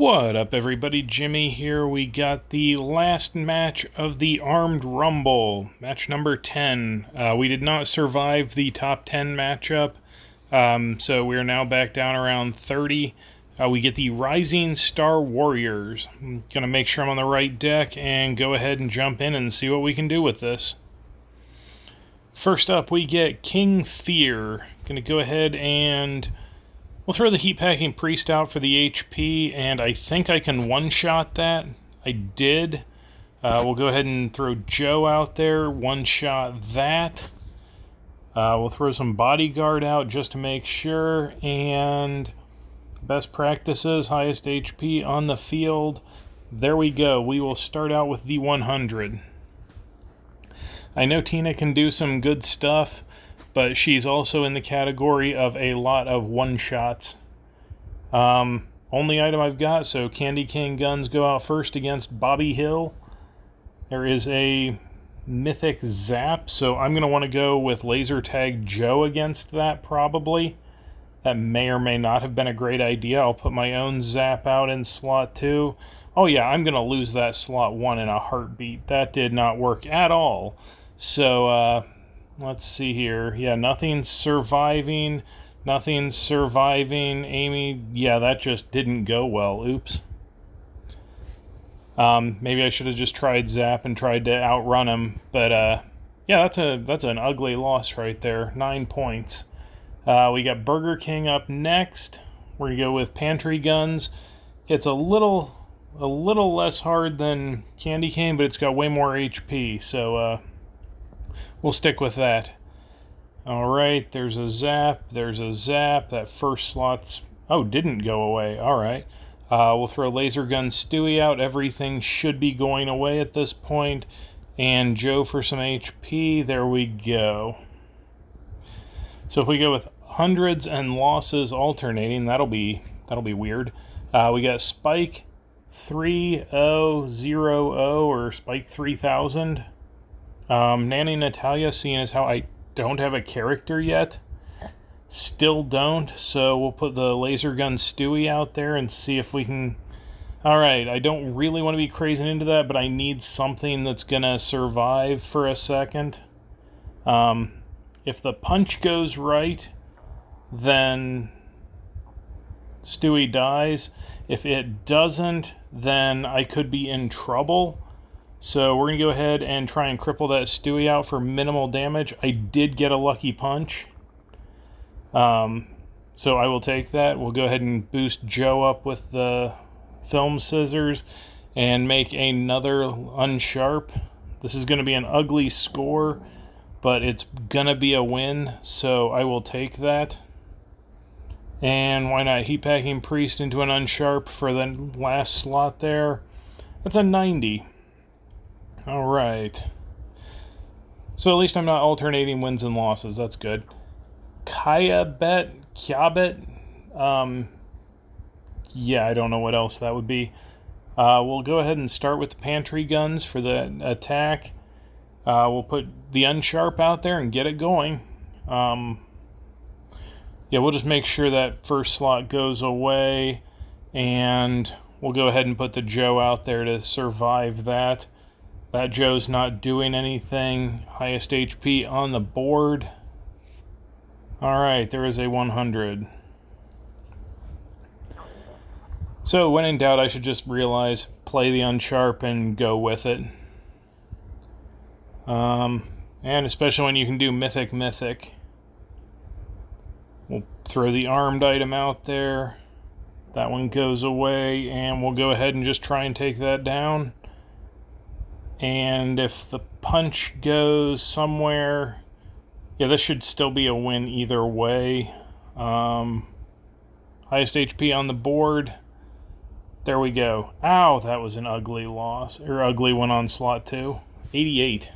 What up, everybody? Jimmy here. We got the last match of the Armed Rumble, match number 10. We did not survive the top 10 matchup, so we're now back down around 30. We get the Rising Star Warriors. I'm going to make sure I'm on the right deck and go ahead and jump in and see what we can do with this. First up, we get King Fear. Going to go ahead and we'll throw the Heat Packing Priest out for the HP, and I think I can one-shot that. I did. We'll go ahead and throw Joe out there, one-shot that. We'll throw some Bodyguard out just to make sure, and best practices, highest HP on the field. There we go. We will start out with the 100. I know Tina can do some good stuff, but she's also in the category of a lot of one-shots. Only item I've got, so Candy Cane Guns go out first against Bobby Hill. There is a Mythic Zap, so I'm going to want to go with Laser Tag Joe against that, probably. That may or may not have been a great idea. I'll put my own Zap out in slot 2. Oh yeah, I'm going to lose that slot 1 in a heartbeat. That did not work at all. So, let's see here. Yeah, nothing's surviving. Nothing's surviving. Amy, yeah, that just didn't go well. Oops. Maybe I should have just tried Zap and tried to outrun him. But, yeah, that's an ugly loss right there. 9 points. We got Burger King up next. We're going to go with Pantry Guns. It's a little less hard than Candy Cane, but it's got way more HP. So, we'll stick with that. Alright, there's a Zap. That first slot's... oh, didn't go away. Alright. We'll throw Laser Gun Stewie out. Everything should be going away at this point. And Joe for some HP. There we go. So if we go with hundreds and losses alternating, that'll be weird. We got Spike 3000 or Spike 3000. Nanny Natalia, seeing as how I don't have a character yet, still don't, so we'll put the Laser Gun Stewie out there and see if we can... Alright, I don't really want to be crazing into that, but I need something that's gonna survive for a second. If the punch goes right, then Stewie dies. If it doesn't, then I could be in trouble. So we're going to go ahead and try and cripple that Stewie out for minimal damage. I did get a lucky punch. So I will take that. We'll go ahead and boost Joe up with the film scissors and make another unsharp. This is going to be an ugly score, but it's going to be a win, so I will take that. And why not Heat Packing Priest into an unsharp for the last slot there. That's a 90. Alright. So at least I'm not alternating wins and losses. That's good. Kyabet? Yeah, I don't know what else that would be. We'll go ahead and start with the Pantry Guns for the attack. We'll put the unsharp out there and get it going. Yeah, we'll just make sure that first slot goes away. And we'll go ahead and put the Joe out there to survive that. That Joe's not doing anything. Highest HP on the board. Alright, there is a 100. So, when in doubt, I should just realize, play the unsharp and go with it. And especially when you can do Mythic. We'll throw the armed item out there. That one goes away, and we'll go ahead and just try and take that down. And if the punch goes somewhere... yeah, this should still be a win either way. Highest HP on the board. There we go. Ow, that was an ugly loss. Or ugly one on slot 2. 88.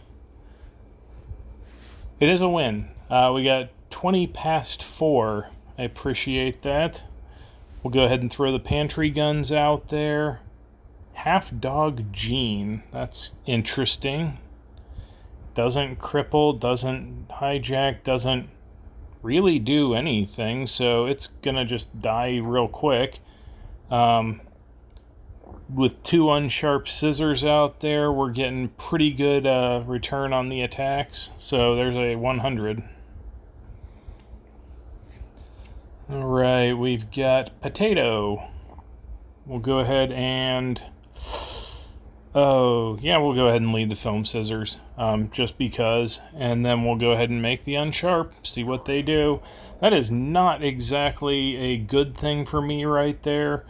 It is a win. We got 20 past 4. I appreciate that. We'll go ahead and throw the Pantry Guns out there. Half Dog Gene. That's interesting. Doesn't cripple, doesn't hijack, doesn't really do anything, so it's gonna just die real quick. with 2 unsharp scissors out there, we're getting pretty good return on the attacks. So there's a 100. Alright, we've got potato. We'll go ahead and... Oh, yeah, we'll go ahead and lead the film scissors, just because. And then we'll go ahead and make the unsharp, see what they do. That is not exactly a good thing for me right there.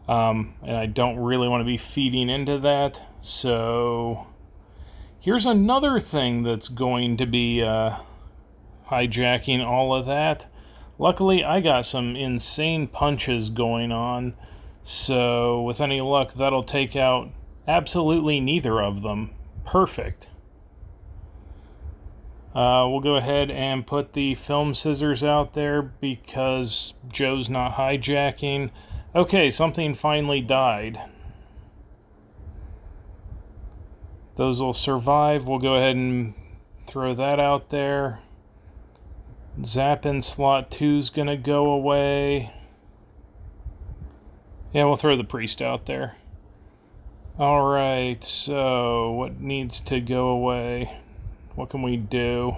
And I don't really want to be feeding into that. So here's another thing that's going to be hijacking all of that. Luckily, I got some insane punches going on. So with any luck, that'll take out absolutely neither of them. Perfect. We'll go ahead and put the film scissors out there because Joe's not hijacking. Okay, something finally died. Those will survive. We'll go ahead and throw that out there. Zap in slot 2's gonna go away. Yeah, we'll throw the priest out there. Alright, so what needs to go away? What can we do?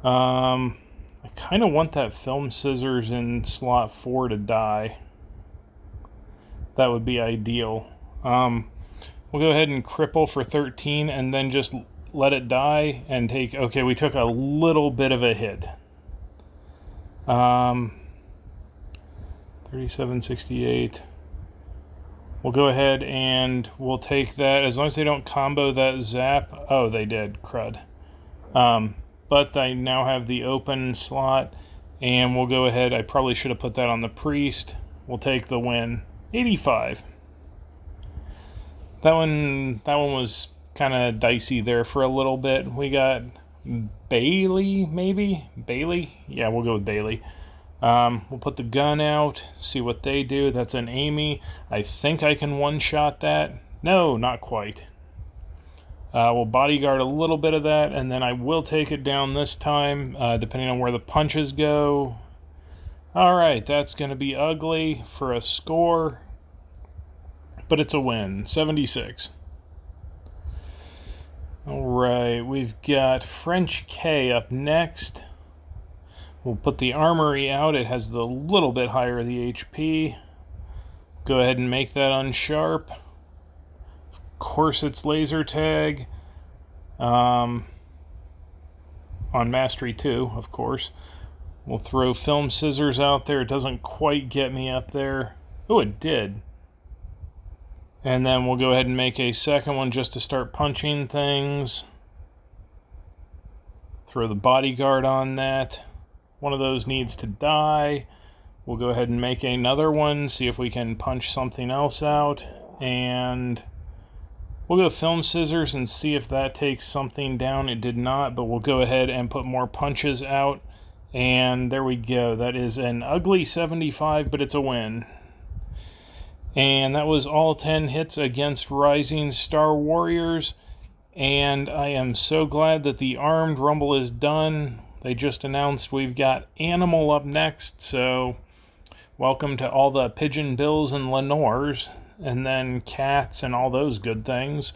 I kind of want that film scissors in slot 4 to die. That would be ideal. We'll go ahead and cripple for 13 and then just let it die and take... Okay, we took a little bit of a hit. 3768. We'll go ahead and we'll take that. As long as they don't combo that zap. Oh, they did. Crud. But I now have the open slot. And we'll go ahead. I probably should have put that on the priest. We'll take the win. 85. That one was kind of dicey there for a little bit. We got Bailey, maybe? Bailey? Yeah, we'll go with Bailey. We'll put the gun out, see what they do. That's an Amy. I think I can one-shot that. No, not quite. We'll bodyguard a little bit of that, and then I will take it down this time, depending on where the punches go. Alright, that's going to be ugly for a score, but it's a win. 76. Alright, we've got French K up next. We'll put the armory out. It has the little bit higher the HP. Go ahead and make that unsharp. Of course it's laser tag. On Mastery 2, of course. We'll throw film scissors out there. It doesn't quite get me up there. Oh, it did. And then we'll go ahead and make a second one just to start punching things. Throw the bodyguard on that. One of those needs to die. We'll go ahead and make another one, see if we can punch something else out. And we'll go film scissors and see if that takes something down. It did not, but we'll go ahead and put more punches out. And there we go. That is an ugly 75, but it's a win. And that was all 10 hits against Rising Star Warriors. And I am so glad that the Armed Rumble is done. They just announced we've got Animal up next, so welcome to all the Pigeon Bills and Lenores, and then Cats and all those good things.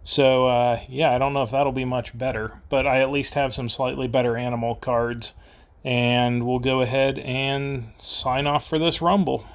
So, yeah, I don't know if that'll be much better, but I at least have some slightly better animal cards. And we'll go ahead and sign off for this Rumble.